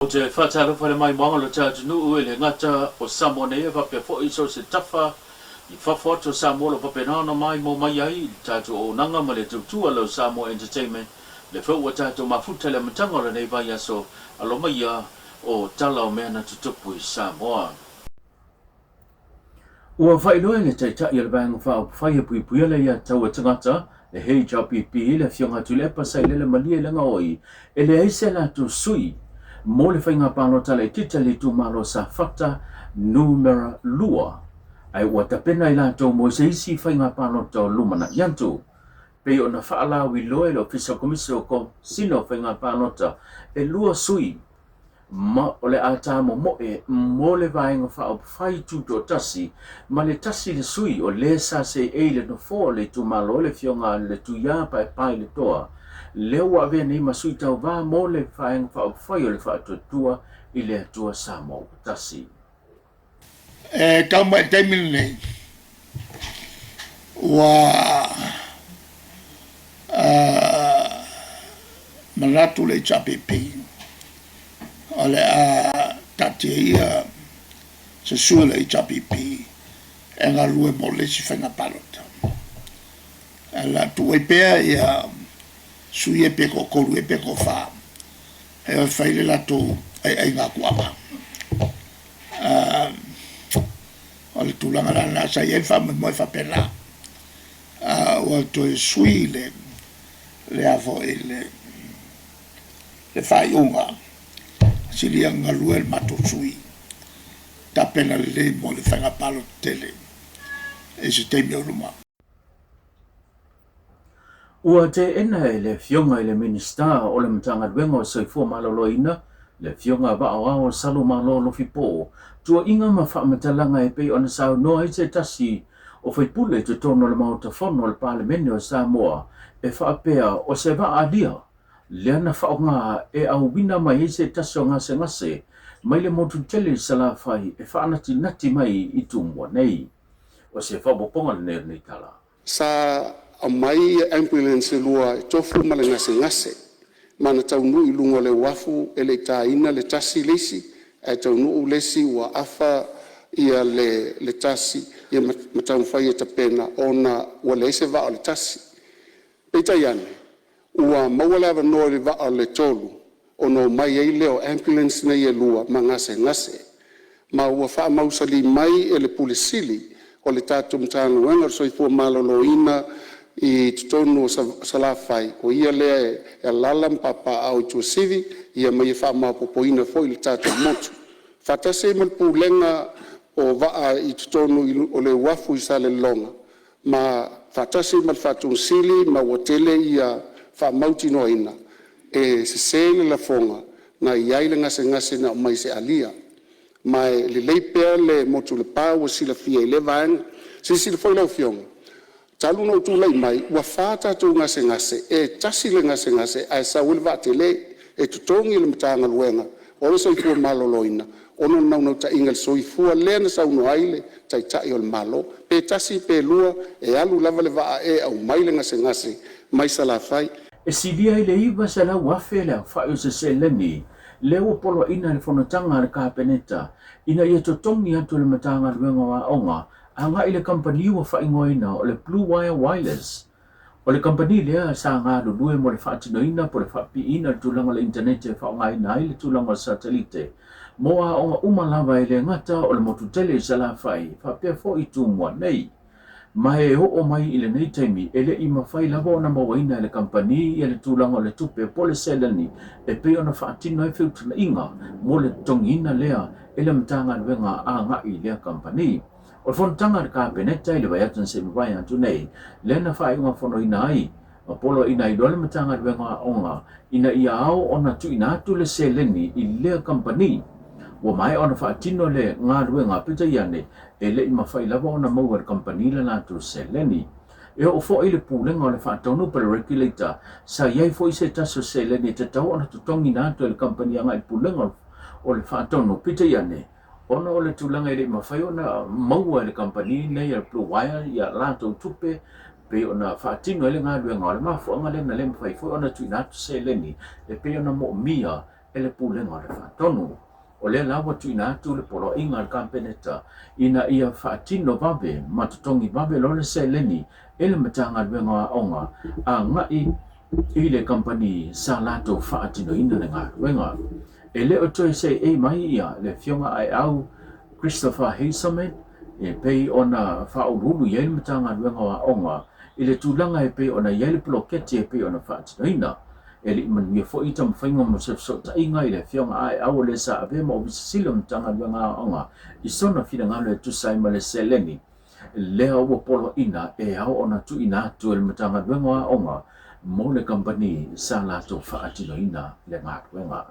Te whatalo whare mai wanga lo tātu nu ue le ngata o Samoa nei e wape fo iso se tafa I whawhoto Samoa lo wape nana mai mo mai ai tātu o nanga ma le tautua lo Samoa Entertainment le whau tātu mafuta le matanga le nei vai aso alo mai a o tala o mea na tutupu I Samoa. Ua whailoe le taitai le banga whao whaia pui pui le ia tau tangata le hei JPP le fionga tu le pasai le malia le ngoi e le eise la tu sui mo le whainga pālota le tita le tu malo sa whakta numera lua. Ai ua tapena I lato mo se isi whainga pālota lumana yantu. Pe o na whaalawi loe lo fisa komisio ko sino whainga pālota e lua sui. Ma o le ata mo mo le vaenga whao whai tuto tasi ma le tasi le sui o le sa se eile no fo le tu malo le fionga le tu ya pai le toa. Le ua vea nei masui tau vā mo le whaenga whao whai o le wha tua I le atua Samoa tasi. Tau mai taimini nei. Wa manatu le chapipi. Ole tati ia se sua le chapipi. E ngā lue mo le si whainga palota. La tu e pea ia sui e peko koru e peko wha. E o whaile la tu ai ngā kuama. O le tūlanga rana sa i e wha mo e wha pena. O to e sui le avo e le whai unga. Silia ngā luel mato sui. Ta pena le mo le whainga palo tele. E se teimi o ruma. Ua te ena e le fionga I le minista o le matanga ruenga o soifua maloloina, le fionga wa o salo malolo fipo, tua inga ma whamatalanga e pei ona sao noa I te tasi o whaipule te tono le mauta whono le palemene o Samoa, e whaapea o se wa adia, leana whaonga e au wina mai se tasi o ngase, mai le motu tele sala whai e whaanati nati mai I tumua nei, o se whapoponga le nei tala. Sa a mai ambulance lua tofu male ngase mana tau nu I lunga le wafu e le taina le tasi lesi e tau nu lesi wa afa ia le tasi ia matau fai e tapena ona wa lese va o le tasi peita iane ua mawale ava noa le va o le tolu ono mai ei leo ambulance na ia lua ma ngase ma ua faa mausali mai e le pulisili o le tatu mtano wenga soifua maloloina I tutonu salafai o ia lea e lala mpapa au tuasivi ia mai wha mapopoina fo I tatu motu. Fatase mal pulenga o vaa I tutonu o le wafu I sale longa. Ma fatase mal fatun sili ma watele ia wha mauti noina. E se sele la fonga na iai le ngase na mai se alia. Mai le leipea le motu le pā wa sila fia I le vaenga. Sila foi lau fionga. Talu no tu lai mai wa fata tu ngase e tasi le ngase ai sa wil va tele e tutongi le mtanga luenga o so fu maloloina ono no ta ingal so fu le na sa no aile tai o malo pe tasi pe lua e alu lava le va e au mai le ngase mai sala fai e si dia I le iwa sa la wafe le fa o se leni le o polo ina le fonotanga le kapeneta ina ia tutongi atu le mtanga luenga wa onga anga I le company wa whaingoina o le Blue Wire Wireless. O le company lea sa ngā lulue mo le whaatinoina po le whaapiina tulanga le internet e whaongaina I le tulanga satellite. Moa o umalawa I le ngata o le motutele I sala whai, whapea fo I tūmua nei. Mai e o mai I le nei taimi, e le ima whai lava o na mawaina I le company I le tulanga o le tupe po le selani, e pe o na whaatino e whiutuna inga, mo le tongina lea, e le mtanga luenga a ngai lea company. O fontanga le kapeneta I le vai atan se mwai atu nei, lena whae unga fono ina ai, ma polo ina I dole matanga le wenga onga, ina ia au ona tu ina atu le seleni I lea company. Wa mai ona whaatino le ngā ruenga pita iane, e le ima whai lava ona maua le company le nātu seleni. E o fo I le pūlenga o le whaatonu pa le regulator, sa iai fo I se taso seleni te tau ona tutongi nātu le company anga I pūlenga o le whaatonu pita iane. Ona o le tulanga I le mawhai ona maua le company nei a Blue Wire ia lato tupe pe ona whaatino ele ngā ruenga o le mafuanga le na le mawhai fo ona tuinatu se leni e pe ona mo mia ele pulenga le whaatonu. O le lawa tu ina atu le polo inga le kampeneta ina ia whaatino vabe matutongi vabe lole se leni ele matanga luenga wa onga a ngai i le company sa lato whaatino ina le ngā luenga. E le o toi se e mai ia le fionga ai au Christopher Hazelman e pei ona whaurulu i ele matanga luenga wa onga i le tūlanga e pei ona i ele ploketi e pei ona whaatino ina. Eli manuia fo ita mawhainga mo se ta inga i le fionga ai au le sa ave ma obisa sila mtanga luenga onga i sona fina ngalo e tusai ma le seleni lea ua polo ina e au ona tu ina atu le mtanga luenga onga mo le company sa lato whaatino ina le ngā luenga.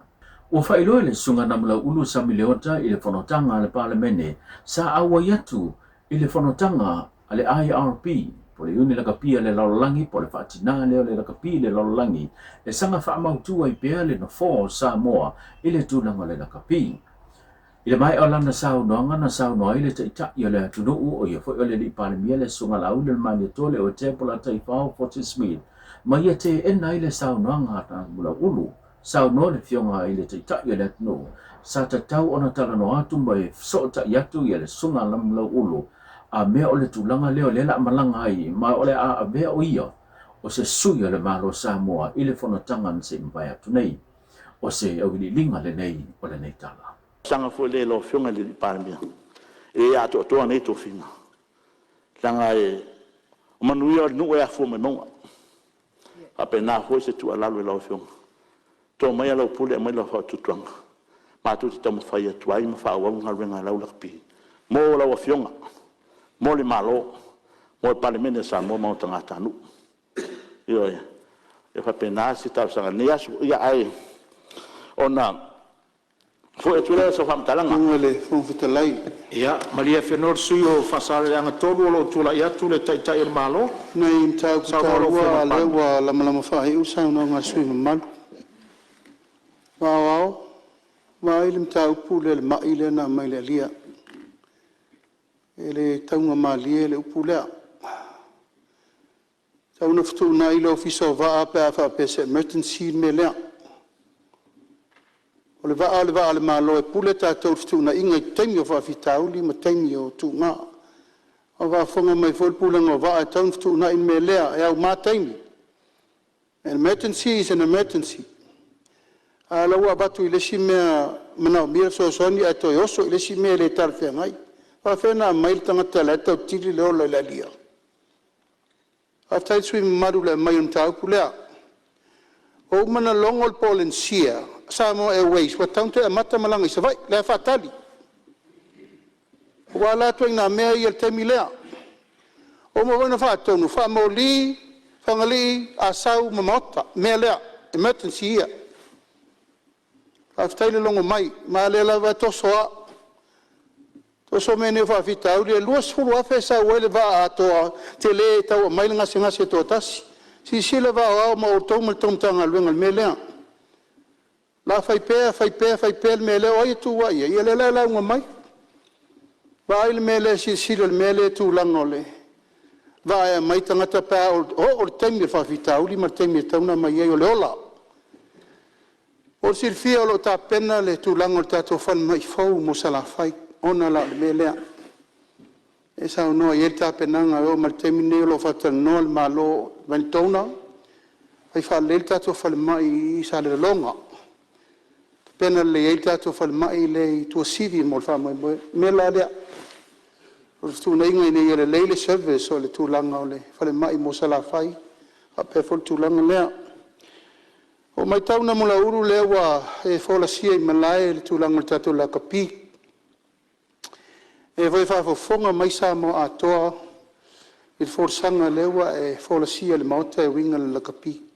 Ua whailo le sunga namula ulu sa miliota i le whanotanga le parlemene sa awa yatu i le whanotanga ale IRP po le uni laka pia le lalolangi, po le whaatina leo le laka pia le lalolangi, e sanga whaamautua i pia le na fō Samoa i le tūlanga le laka pia. I le mai o lana sau noanga na sau noa i le taitaki o le atunuu o ia fo i le li palemia le sunga lau le mani tole o te pola taifao Forty Smith, ma ia te ena i le sau noanga hata mula ulu, sau noa le fionga i le taitaki o le atunuu, sa tatau ona tala no atu mai so ta yatu i le sunga lamula ulu, a mea o le tūlanga leo le la malanga ai, ma o le a mea o ia, o se sui o le malo Samoa i le whanatanga na se mbai atu nei, o se au li linga le nei o le nei tala. Sanga fo le lo fionga le paramia. E ato toa nei to finga. Sanga e o manuia no e fo menonga. Ape na fo se tu ala lo fionga. To mai ala pule mai lo fa tutuanga. Ma tu te tamo fai atu ai ma fa wa nga renga la pi. Mo la fionga. Mo le malo. Mo paramene sa mo ma tanga tanu. Yo e fa pena si ta sanga ne asu ia ai. Ona fo e tula so fam talanga ngole fo fitalai ia malia fenor suyo fasale anga tolu lo tula ia tule tai tai malo nei mtau kutawa lewa lama fahi usa no nga sui mal wow wa ile mtau pule le maile na maile lia ele taunga malie le upula tauna ftu na ile ofiso va apa fa pese emergency melea o le vaa le malo e pule tātou fituna inga i taimi o whawhitauli ma taimi o tūngā. O whaafonga mai whulpulanga o vaa e taun fituna in me lea e au mā taimi. An emergency is an emergency. A laua batu i lesi mea manao mira so soni a toi oso i lesi mea le tarwhea ngai. Whawhena mail tangata le tau tiri le ola le lia. A tai sui maru le mai un tau pulea. O mana longol polen sia. Samoa Airways, wa taunte a mata malanga i savai, lea whaatali. Wa la tuai ngā mea i al temi lea. O ma wana whaatonu, whaamoli, whangali, a sau mamota, mea lea, emergency ia. Whaaftaile longo mai, ma lea lawa tosoa. Toso mene whaafita au, lea luas furu awhe sa uele wa atoa, te le tau mai ngase toa tasi. Si sila wa au ma o tau tanga luenga mea lea. La fai pe me le o tu wa ia le la nga mai va il me le si le me le tu langole va mai tanga ta pa o temi fa vita uli ma temi tauna mai o le ola o si fia lo ta pena le tu langol ta to fan mai fo mo sala fai ona la me le e sa no ia ta pena nga o ma temi ne lo fa ta no ma lo ventona ai fa le ta to fa mai sa le longa pena le ai tato fal mai le tu sivi mo fa mai me la dia o tu nei ngai nei le le service o le tu langa o le fal mai mo sala fai a pe fol tu langa le o mai tau na mo la uru le wa e fola sia i malai le tu langa tato la kapi e vai fa fo fonga mai sa mo a toa il forsanga le wa e fola sia le mauta e winga la kapi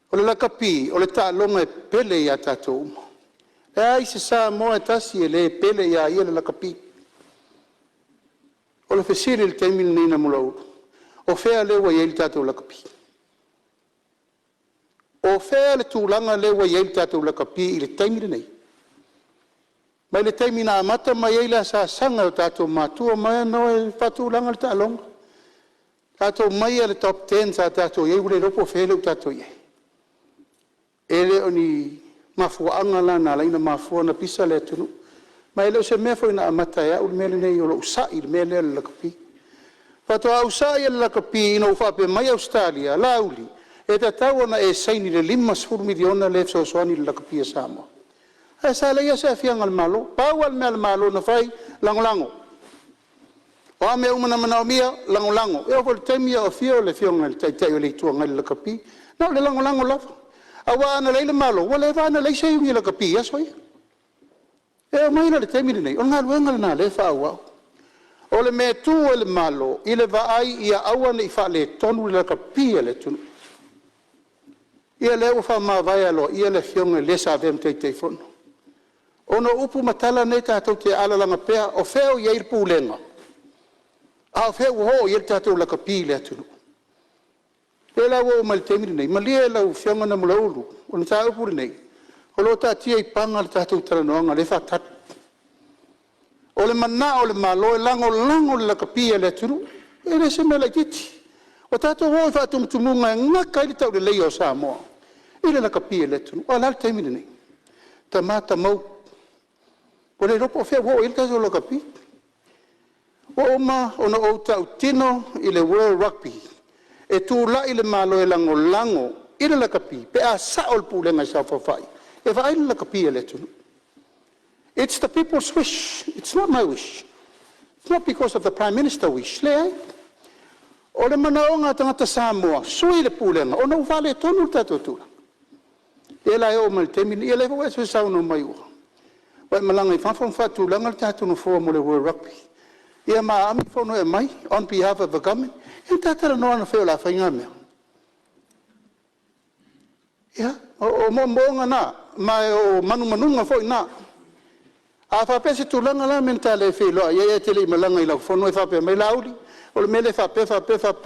o le lakapi, o le tālonga e pele ia tātou. E ai se sā moa tasi e le pele ia ia le lakapi. O le whesiri le teimini nina mula uru. O whea lewa ia le tātou lakapi. O whea le tūlanga lewa ia le tātou lakapi i le teimini nei. Mai le teimina amata mai eila sa sanga o tātou mātua mai no e whatūlanga le tālonga. Tātou mai le top 10 sa tātou iei ule ropo whele o tātou iei. Ele oni mafuaaga lana laina mafua na pisa le tunu mai le se me foi na mata ya u me le nei o sa'i me le la kapi fatoa u sa'i la kapi no fa pe mai Australia lauli e ta tau na e saini le 5 miliona le so soani la kapi sama e sa le ya se fianga al malo pawal me al malo na fai langolango o me uma na mia langolango e o vol temia o fio le fianga le tai o le tuanga la kapi no le langolango la awa na le malo wala va na le sei la kapi ya so e mai na le temini nei o nga luenga na le fa wa o le me tu o le malo i le vaai ia aua nei fa le tonu le kapi le tunu ia le fa ma vai alo ia le fionga le sa vem te fono ono upu matala nei tatou te ala langa pea o feo ia ir pulenga a feo ho ia tatou la kapi le tunu e la wo mal temini nei malia la fionga na mulaulu o na tau puri nei o lo tatia i panga le tatou talanoanga le fa tat o le mana o le malo e lango le kapia le tunu e le se mele kiti o tatou ho fa tumutumunga ngaka i tau le leo Samoa i le kapia le tunu o la temini nei tamata mau o le ropo fe ho il tatou le kapi o ma ona o tau tino i le World Rugby e tu la i le malo e lango i le kapi pe a sa o le pulenga sa fai e vai le kapi le tunu. It's the people's wish. It's not my wish. It's not because of the Prime Minister wish. Le o le manaonga tangata Samoa, sui le pulenga, o no vale tonu tatotula. E la o mal temini, e le o e sa no mai ua. Wai malanga i fanfon fatu langa le tatu no fo mo le World Rugby. Ia ma ami fono e mai, on behalf of the government, e tatara no ana feo la whainga mea. Ia, o monga na, mai o manunga fo na. A fa pese tu langa la mentale filo ia tele malanga i la fono e fa pe mai lauli o le mele fa pe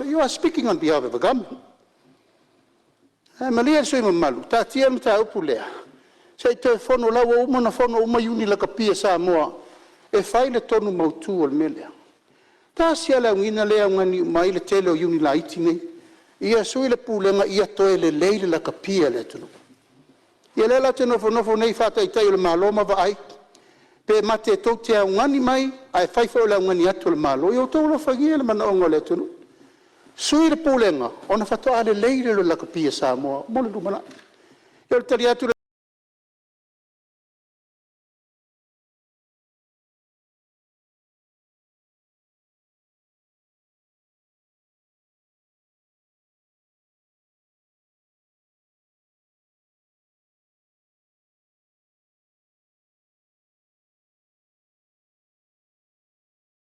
you are speaking on behalf of the government malia so mo malu ta tia mta upulea sei te fono la wo mo na fono uma yuni la kapia Samoa e fai le tonu mautu o le mele ta sia la ngina le ngani mai le tele o yuni la itingi ia so le pulenga ia toe le leile la kapia le tonu ia le la teno fono nei fa tai le maloma va ai pe mate to te ngani mai ai fai fo la ngani atu le malo yo to lo fagia le mana onga le tunu sui le pulenga ona fato ale leile lo la kapia Samoa mo le lumana yo tari atu